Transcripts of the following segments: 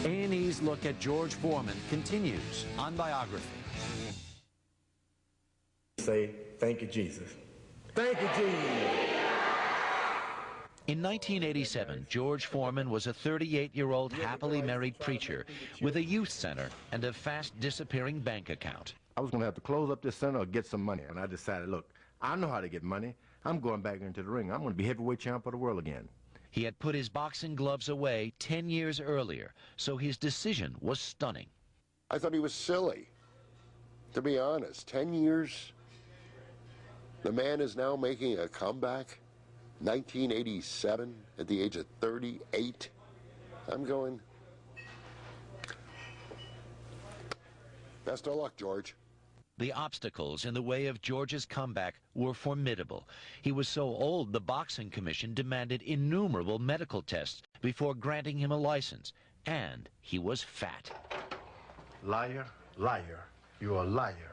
A&E's look at George Foreman continues on Biography. Say, thank you, Jesus. Thank you, Jesus. In 1987, George Foreman was a 38-year-old happily married preacher with a youth center and a fast-disappearing bank account. I was going to have to close up this center or get some money, and I decided, look, I know how to get money. I'm going back into the ring. I'm going to be heavyweight champ of the world again. He had put his boxing gloves away 10 years earlier, so his decision was stunning. I thought he was silly, to be honest. 10 years, the man is now making a comeback. 1987, at the age of 38. I'm going, best of luck, George. The obstacles in the way of George's comeback were formidable. He was so old, the Boxing Commission demanded innumerable medical tests before granting him a license. And he was fat. Liar, liar, you're a liar.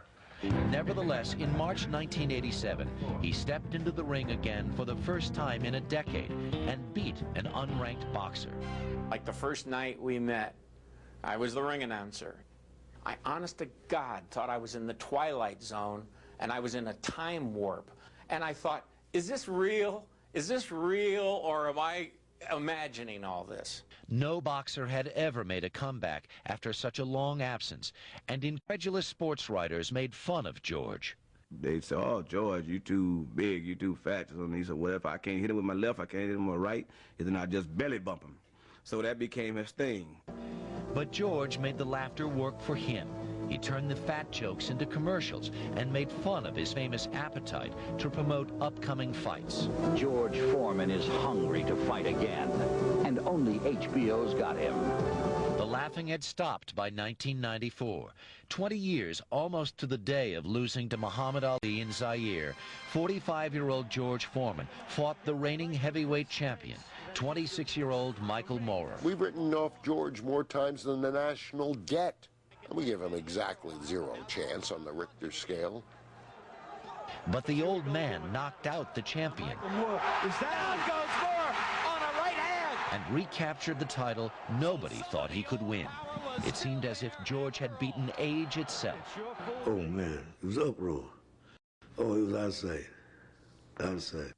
Nevertheless, in March 1987, he stepped into the ring again for the first time in a decade and beat an unranked boxer. Like the first night we met, I was the ring announcer. I, honest to God, thought I was in the Twilight Zone and I was in a time warp. And I thought, is this real? Is this real, or am I imagining all this? No boxer had ever made a comeback after such a long absence, and incredulous sports writers made fun of George. They said, oh, George, you too big, you too fat. And he said, well, if I can't hit him with my left, I can't hit him with my right, then I just belly bump him. So that became his thing. But George made the laughter work for him. He turned the fat jokes into commercials and made fun of his famous appetite to promote upcoming fights. George Foreman is hungry to fight again, and only HBO's got him. The laughing had stopped by 1994. 20 years, almost to the day of losing to Muhammad Ali in Zaire, 45-year-old George Foreman fought the reigning heavyweight champion, 26-year-old Michael Moorer. We've written off George more times than the national debt. And we give him exactly 0 chance on the Richter scale. But the old man knocked out the champion. Is that goes for on a right hand and recaptured the title nobody thought he could win. It seemed as if George had beaten age itself. Oh man, it was uproar. Oh, it was outside. Outside.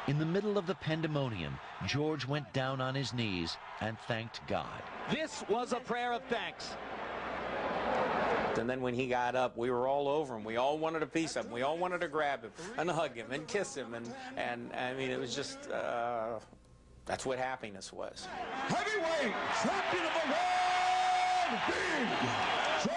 In the middle of the pandemonium, George went down on his knees and thanked God. This was a prayer of thanks. And then when he got up, we were all over him. We all wanted a piece of him. We all wanted to grab him and hug him and kiss him. And I mean, it was just, that's what happiness was. Heavyweight champion of the world, Big George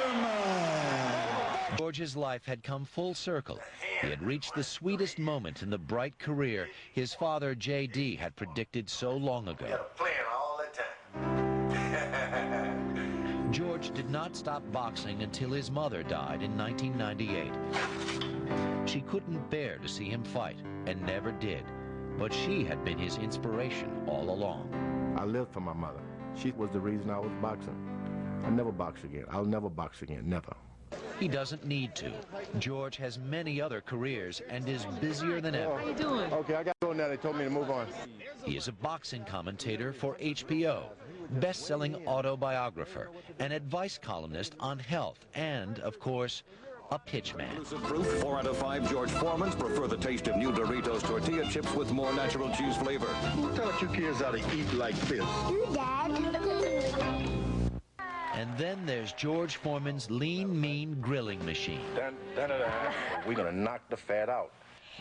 Foreman. George's life had come full circle. He had reached the sweetest moment in the bright career his father, J.D., had predicted so long ago. We had a plan all the time. George did not stop boxing until his mother died in 1998. She couldn't bear to see him fight, and never did. But she had been his inspiration all along. I lived for my mother. She was the reason I was boxing. I never box again. I'll never box again, never. He doesn't need to. George has many other careers and is busier than ever. How you doing? Okay, I got to go now. They told me to move on. He is a boxing commentator for HBO, best-selling autobiographer, an advice columnist on health, and, of course, a pitchman. Proof 4 out of 5 George Foremans prefer the taste of new Doritos tortilla chips with more natural cheese flavor. Who taught you kids how to eat like this? You, Dad. And then there's George Foreman's lean, mean grilling machine. We're going to knock the fat out.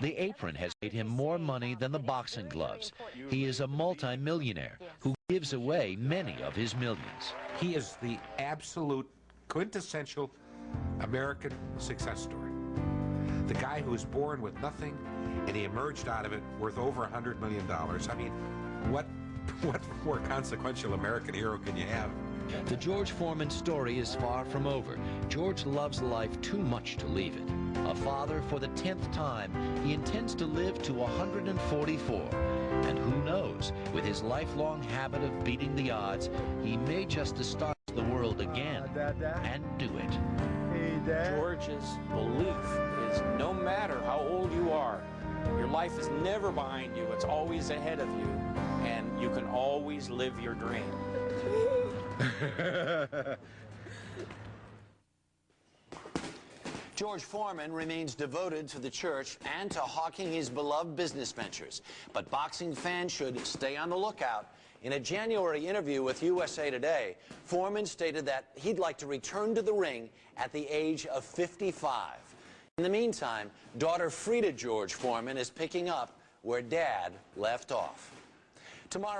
The apron has made him more money than the boxing gloves. He is a multi-millionaire who gives away many of his millions. He is the absolute quintessential American success story. The guy who was born with nothing and he emerged out of it worth over $100 million. I mean, what more consequential American hero can you have? The George Foreman story is far from over. George loves life too much to leave it. A father for the 10th time, he intends to live to 144. And who knows, with his lifelong habit of beating the odds, he may just astonish the world again and do it. George's belief is no matter how old you are, your life is never behind you. It's always ahead of you. And you can always live your dream. George Foreman remains devoted to the church and to hawking his beloved business ventures. But boxing fans should stay on the lookout. In a January interview with USA Today, Foreman stated that he'd like to return to the ring at the age of 55. In the meantime, daughter Frida George Foreman is picking up where Dad left off. Tomorrow